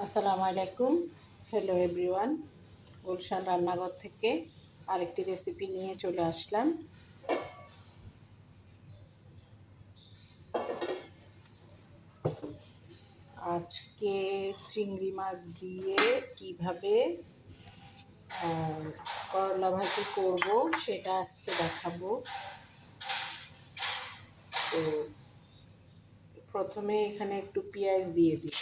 আসসালামু আলাইকুম। Hello everyone, Gulshan রান্নাঘর থেকে আরেকটি রেসিপি নিয়ে চলে আসলাম। আজকে চিংড়ি মাছ দিয়ে কিভাবে করলা ভাজি করব সেটা আজকে দেখাবো। তো প্রথমে এখানে একটু পেঁয়াজ দিয়ে দিব।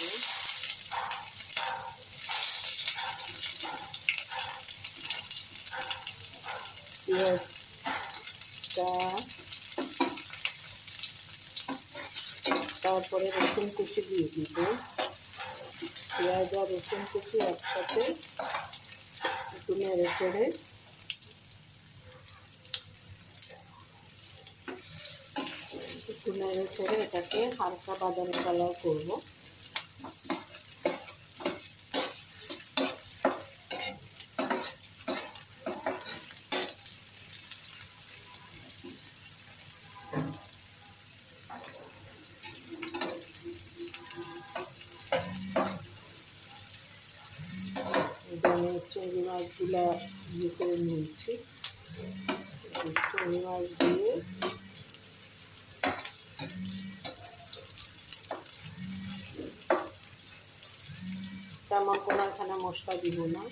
পেঁয়াজটা, তারপরে রসুন কুচি দিয়ে দিব। পেঁয়াজ আর রসুন কুচি একসাথে একটু নেড়ে চেড়ে এটাকে হালকা বাদামি কালার করব। আমি চিংড়ি মাছগুলো ইয়ে করে নিয়েছি। চিংড়ি মাছ দিয়ে তেমন কোনো এখানে মশলা দিব না,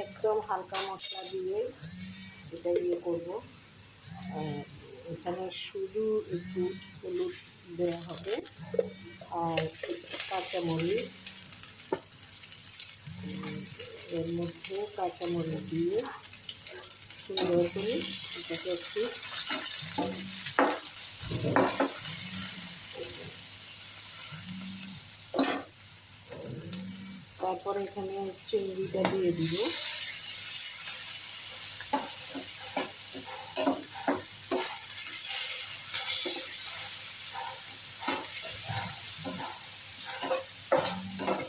একদম হালকা মশলা দিয়ে এটা ইয়ে করবো। এখানে শুধু একটু হলুদ দেওয়া হবে আর কাঁচামরিচ, এর মধ্যে কাঁচামরিচ দিয়ে সুন্দর করে এটাকে একটু তারপরে এখানে চিংড়িটা দিয়ে দিব।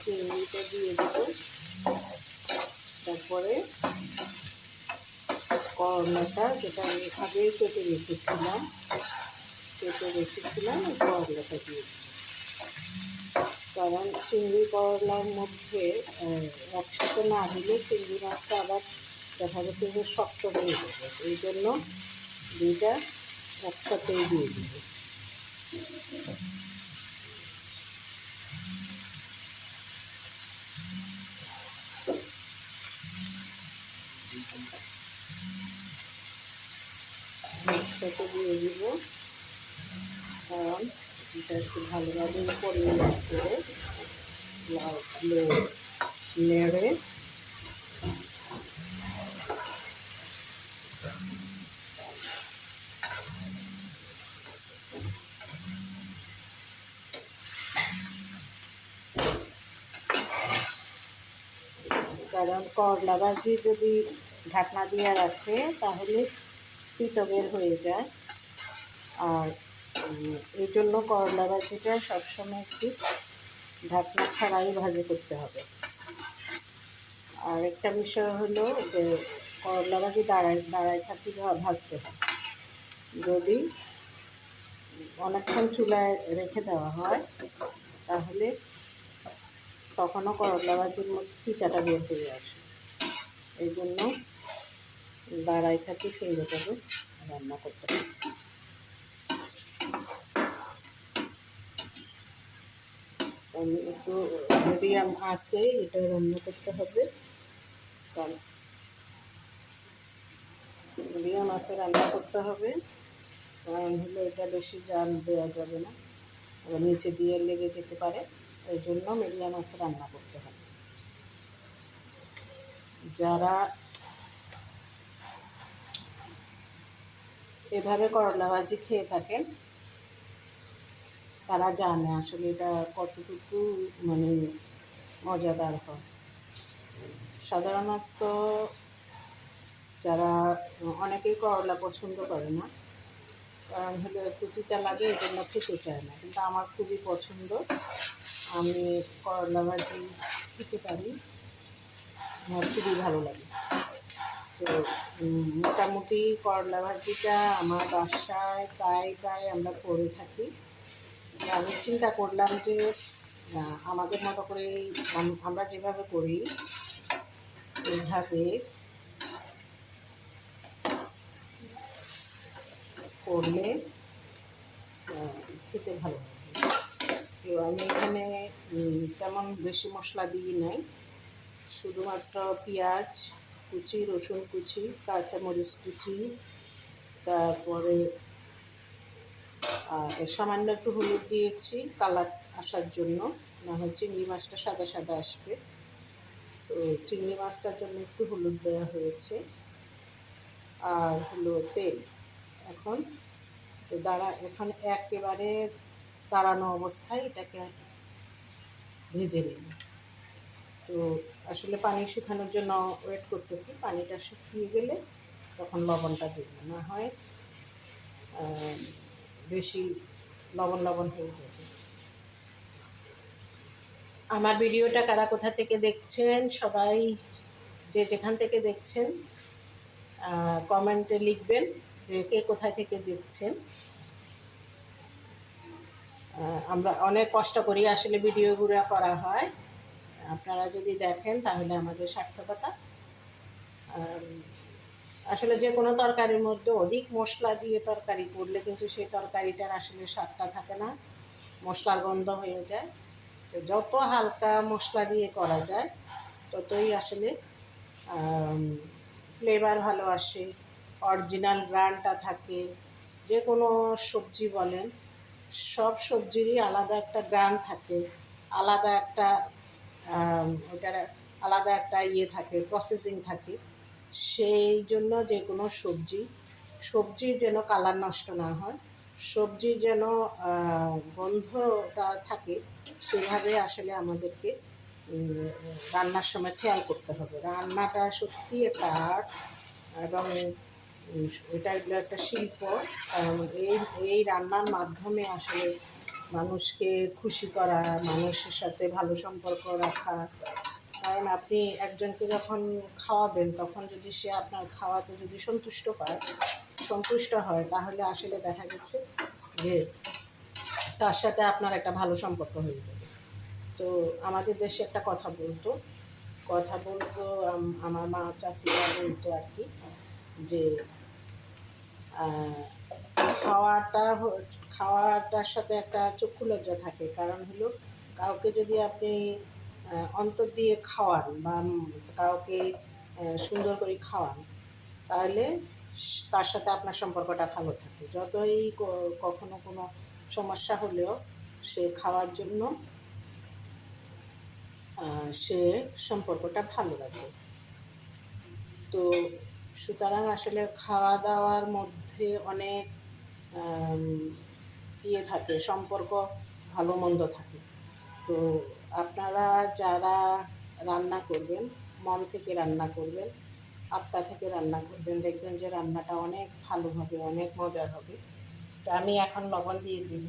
চিংড়িটা দিয়ে দেব, তারপরে করলাটা যেটা আমি আগেই কেটে রেখেছিলাম এই করলাটা দিয়ে দেব। কারণ চিংড়ি করলার মধ্যে একসাথে না দিলে চিংড়ি মাছটা আবার দেখা যাচ্ছে যে শক্ত হয়ে যাবে, এই জন্য দুইটা একসাথেই দিয়ে দিব। একসাথে দিয়ে দিব, কারণ এটা একটু ভালোভাবে পরিমাপ করে নেড়ে কারণ করলা ভাজি যদি ঢাকনা দিয়ে রাখে তাহলে তিতো বের হয়ে যায়। আর এই জন্য করলা ভাজিটা সবসময় একটু ঢাকনা ছাড়াই ভাজি করতে হবে। আর একটা বিষয় হলো যে করলা ভাজি দাঁড়ায় থাকি ভাজতে হয়। যদি অনেকক্ষণ চুলায় রেখে দেওয়া হয় তাহলে তখনও করলা ভাজির মধ্যে পিঠাটা বের হয়ে আসে। এই জন্য দাঁড়ায় থাকি সুন্দরভাবে রান্না করতে হবে। একটু মিডিয়াম আছে এটা রান্না করতে হবে, কারণ মিডিয়াম আছে রান্না করতে হবে। কারণ হলো এটা বেশি জাল দেওয়া যাবে না, আবার নিচে দিয়ে লেগে যেতে পারে, এই জন্য মিডিয়াম আছে রান্না করতে হবে। যারা এভাবে করলা ভাজি খেয়ে থাকেন তারা জানে আসলে এটা কতটুকু মানে মজাদার হয়। সাধারণত যারা অনেকেই করলা পছন্দ করে না, কারণ হলো একটু তিতা লাগে, এই জন্য খেতে চায় না, কিন্তু আমার খুবই পছন্দ। আমি করলা ভাজি খেতে পারি, আমার খুবই ভালো লাগে। তো তো মোটামুটি করলা ভাজিটা আমার বাসায় প্রায় প্রায় আমরা করে থাকি। আমি চিন্তা করলাম যে আমাদের মতো করে আমরা যেভাবে করি এইভাবে করলে খেতে ভালো লাগে। তো আমি এখানে তেমন বেশি মশলা দিই নাই, শুধুমাত্র পেঁয়াজ কুচি, রসুন কুচি, কাঁচামরিচ কুচি, তারপরে সামান্য একটু হলুদ দিয়েছি কালার আসার জন্য, না হয় চিংড়ি মাছটা সাদা সাদা আসবে। তো চিংড়ি মাছটার জন্য একটু হলুদ দেওয়া হয়েছে, আর হলো তেল। এখন এখন একেবারে দাঁড়ানো অবস্থায় এটাকে ভেজে নিন। তো আসলে পানি শুকানোর জন্য ওয়েট করতেছি, পানিটা শুকিয়ে গেলে তখন লবণটা দেব, না হয় বেশি লবণ লবণ হয়ে যাবে। আমার ভিডিওটা কারা কোথা থেকে দেখছেন, সবাই যে যেখান থেকে দেখছেন কমেন্টে লিখবেন যে কে কোথায় থেকে দেখছেন। আমরা অনেক কষ্ট করি আসলে ভিডিওগুলো করা হয়, আপনারা যদি দেখেন তাহলে আমাদের সার্থকতা। আসলে যে কোনো তরকারির মধ্যে অধিক মশলা দিয়ে তরকারি করলে কিন্তু সেই তরকারিটার আসলে স্বাদটা থাকে না, মশলার গন্ধ হয়ে যায়। তো যত হালকা মশলা দিয়ে করা যায় ততই আসলে ফ্লেভার ভালো আসে, অরিজিনাল গ্রানটা থাকে। যে কোনো সবজি বলেন, সব সবজিরই আলাদা একটা গ্রান থাকে, আলাদা একটা ওটার আলাদা একটা থাকে, প্রসেসিং থাকে। সেই জন্য যে কোনো সবজি যেন কালার নষ্ট না হয়, সবজি যেন গন্ধটা থাকে, সেভাবে আসলে আমাদেরকে রান্নার সময় খেয়াল করতে হবে। রান্নাটা সত্যি একটা আর্ট, এবং এটা এগুলো একটা শিল্প। এই রান্নার মাধ্যমে আসলে মানুষকে খুশি করা, মানুষের সাথে ভালো সম্পর্ক রাখা। কারণ আপনি একজনকে যখন খাওয়াবেন তখন যদি সে আপনার খাওয়াতে যদি সন্তুষ্ট হয় তাহলে আসলে দেখা গেছে যে তার সাথে আপনার একটা ভালো সম্পর্ক হয়ে যাবে। তো আমাদের দেশে একটা কথা বলতো আমার মা চাচিরা বলতো আর কি, যে খাওয়াটার সাথে একটা চক্ষু লজ্জা থাকে। কারণ হলো কাউকে যদি আপনি অন্তর দিয়ে খাওয়ান বা কাউকে সুন্দর করে খাওয়ান, তাহলে তার সাথে আপনার সম্পর্কটা ভালো থাকে। যতই কখনো কোনো সমস্যা হলেও সে খাওয়ার জন্য সে সম্পর্কটা ভালো রাখবে। তো সুতরাং আসলে খাওয়া দাওয়ার মধ্যে অনেক থাকে, সম্পর্ক ভালো মন্দ থাকে। তো আপনারা যারা রান্না করবেন, মন থেকে রান্না করবেন, আত্মা থেকে রান্না করবেন, দেখবেন যে রান্নাটা অনেক ভালো হবে, অনেক মজার হবে। তো আমি এখন লবণ দিয়ে দিব,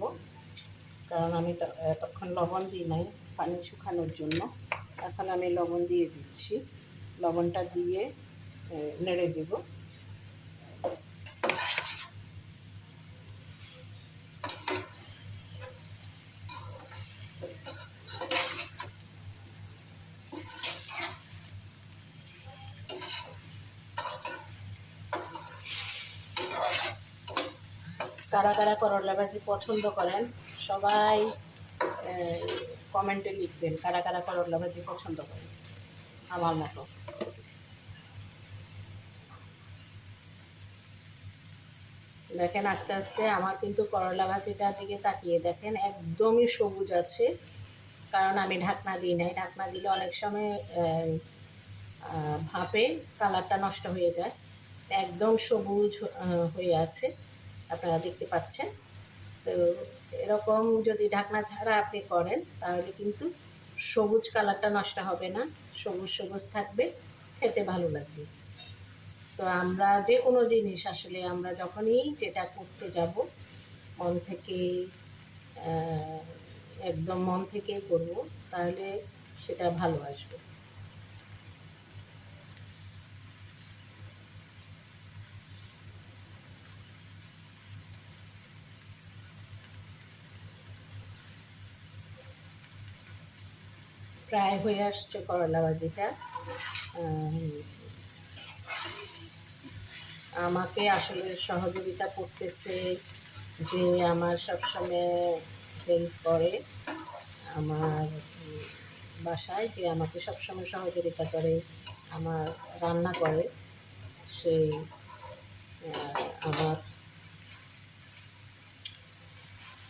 কারণ আমি এতক্ষণ লবণ দিই নাই পানি শুকানোর জন্য। এখন আমি লবণ দিয়ে দিচ্ছি, লবণটা দিয়ে নেড়ে দেব। কারা কারা করলা ভাজি পছন্দ করেন সবাই কমেন্টে লিখবেন, কারা কারা করলা ভাজি পছন্দ করেন আমার মতো। দেখেন আস্তে আস্তে আমার কিন্তু করলা ভাজিটার দিকে তাকিয়ে দেখেন একদমই সবুজ আছে, কারণ আমি ঢাকনা দিই নাই। ঢাকনা দিলে অনেক সময় ভাপে কালারটা নষ্ট হয়ে যায়। একদম সবুজ হয়ে আছে, আপনারা দেখতে পাচ্ছেন। তো এরকম যদি ঢাকনা ছাড়া আপনি করেন তাহলে কিন্তু সবুজ কালারটা নষ্ট হবে না, সবুজ সবুজ থাকবে, খেতে ভালো লাগবে। তো আমরা যে কোনো জিনিস আসলে আমরা যখনই যেটা করতে যাব মন থেকে, একদম মন থেকেই করব, তাহলে সেটা ভালো আসবে। প্রায় হয়ে আসছে করলা ভাজিটা। আমাকে আসলে সহযোগিতা করতেছে যে আমার সবসময় হেল্প করে আমার বাসায়, যে আমাকে সবসময় সহযোগিতা করে আমার রান্না করে, সেই আমার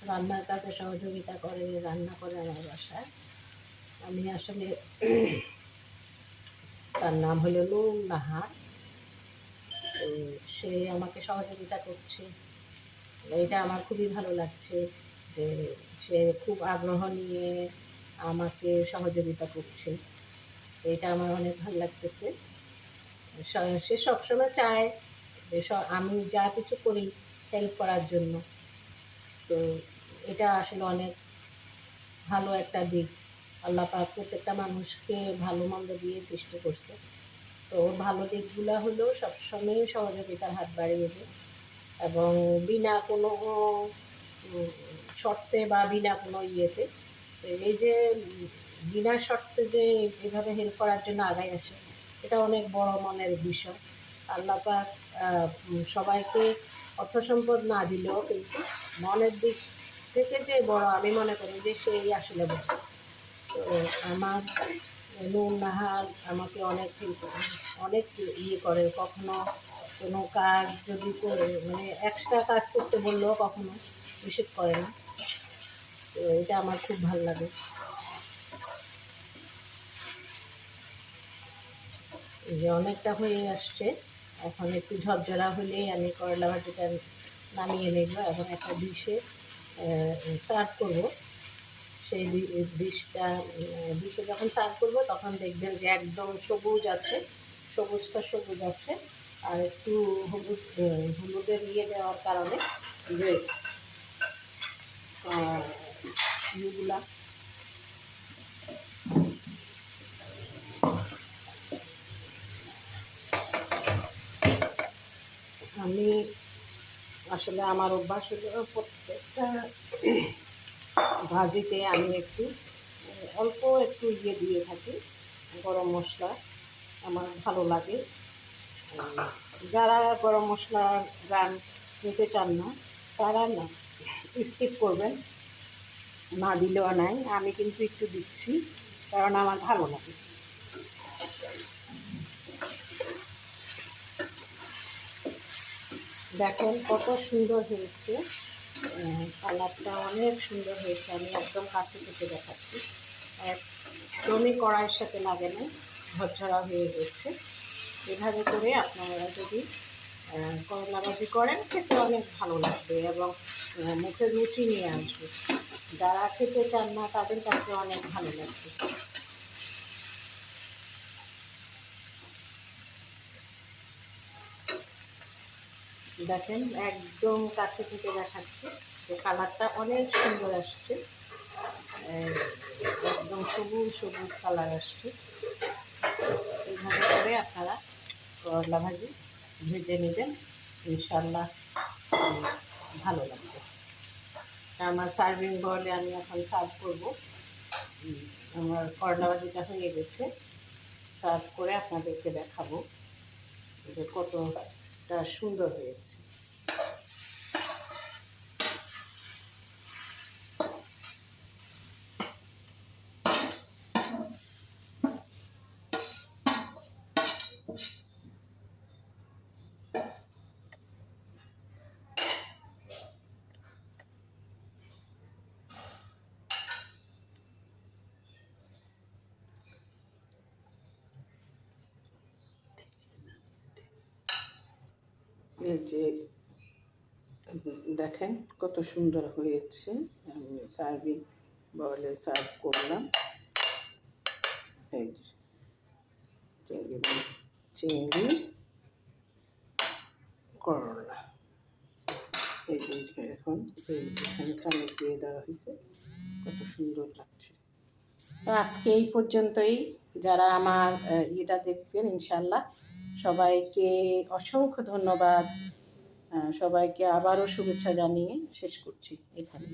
রান্নার কাজে সহযোগিতা করে, রান্না করে আমার বাসায়। আমি আসলে তার নাম হলো নূর নাহার। তো সে আমাকে সহযোগিতা করছে, এটা আমার খুবই ভালো লাগছে যে সে খুব আগ্রহ নিয়ে আমাকে সহযোগিতা করছে। এটা আমার অনেক ভালো লাগতেছে। সে সবসময় চায় যে আমি যা কিছু করি হেল্প করার জন্য। তো এটা আসলে অনেক ভালো একটা দিক। আল্লাহ পাক প্রত্যেকটা মানুষকে ভালো মন্দ দিয়ে সৃষ্টি করছে। তো ভালো দিকগুলো হলো সবসময় সহযোগিতার হাত বাড়িয়ে দেয় এবং বিনা কোনো শর্তে বা বিনা কোনো ইয়েতে, এই যে বিনা শর্তে যে এভাবে হেল্প করার জন্য আগায় আসে, এটা অনেক বড় মনের বিষয়। আল্লাহ পাক সবাইকে অর্থ সম্পদ না দিলেও কিন্তু মনের দিক থেকে যে বড়, আমি মনে করি যে সেই আসলে বড়। তো আমার নূর নাহার আমাকে অনেক অনেক ইয়ে করে, কখনো কোনো কাজ যদি মানে এক্সট্রা কাজ করতে বললেও কখনো নিষেধ করে না। তো এটা আমার খুব ভালো লাগে। যে অনেকটা হয়ে আসছে, এখন একটু ঝরঝরা হলেই আমি করলা ভাজিটা নামিয়ে নেব এবং একটা ডিশে সার্ভ করব। সেই ডিশে যখন সার্ভ করব তখন দেখবেন যে একদম সবুজ আছে, সবুজটা সবুজ আছে, আর একটু হলুদের ইয়ে দেওয়ার কারণে যে ইয়েগুলা আমি আসলে আমার অভ্যাস হলো প্রত্যেকটা ভাজিতে আমি একটু অল্প একটু ইয়ে দিয়ে থাকি, গরম মশলা। আমার ভালো লাগে। যারা গরম মশলা গান নিতে চান না তারা না স্কিপ করবেন, না দিলেও নাই, আমি কিন্তু একটু দিচ্ছি কারণ আমার ভালো লাগে। দেখেন কত সুন্দর হয়েছে, কালারটা অনেক সুন্দর হয়েছে। আমি একদম কাছে থেকে দেখাচ্ছি, একদমই কড়াইয়ের সাথে লাগে না, ঝরঝরা হয়ে গেছে। এভাবে করে আপনারা যদি করলা ভাজি করেন খেতে অনেক ভালো লাগবে এবং মুখে রুচি নিয়ে আসবে। যারা খেতে চান না তাদের কাছে অনেক ভালো লাগবে। দেখেন একদম কাছে থেকে দেখাচ্ছি যে কালারটা অনেক সুন্দর আসছে, একদম সবুজ সবুজ কালার আসছে। এইভাবে করে আপনারা করলা ভাজি ভেজে নেবেন, ইনশাল্লাহ ভালো লাগবে। আমার সার্ভিং বলে আমি এখন সার্ভ করব। আমার করলা ভাজিটা হয়ে গেছে, সার্ভ করে আপনাদেরকে দেখাবো যে কতটা সুন্দর হয়েছে। এই যে দেখেন কত সুন্দর হয়েছে, আমি সার্ভিং বলে সার্ভ করলাম। এই চিংড়ি করলা, এই যে এখন এখানে চামচ দিয়ে দেওয়া হয়েছে, কত সুন্দর লাগছে। তো আজকে এই পর্যন্তই। যারা আমার এটা দেখবেন ইনশাল্লাহ সবাইকে অসংখ্য ধন্যবাদ, সবাইকে আবারও শুভেচ্ছা জানিয়ে শেষ করছি এখানে।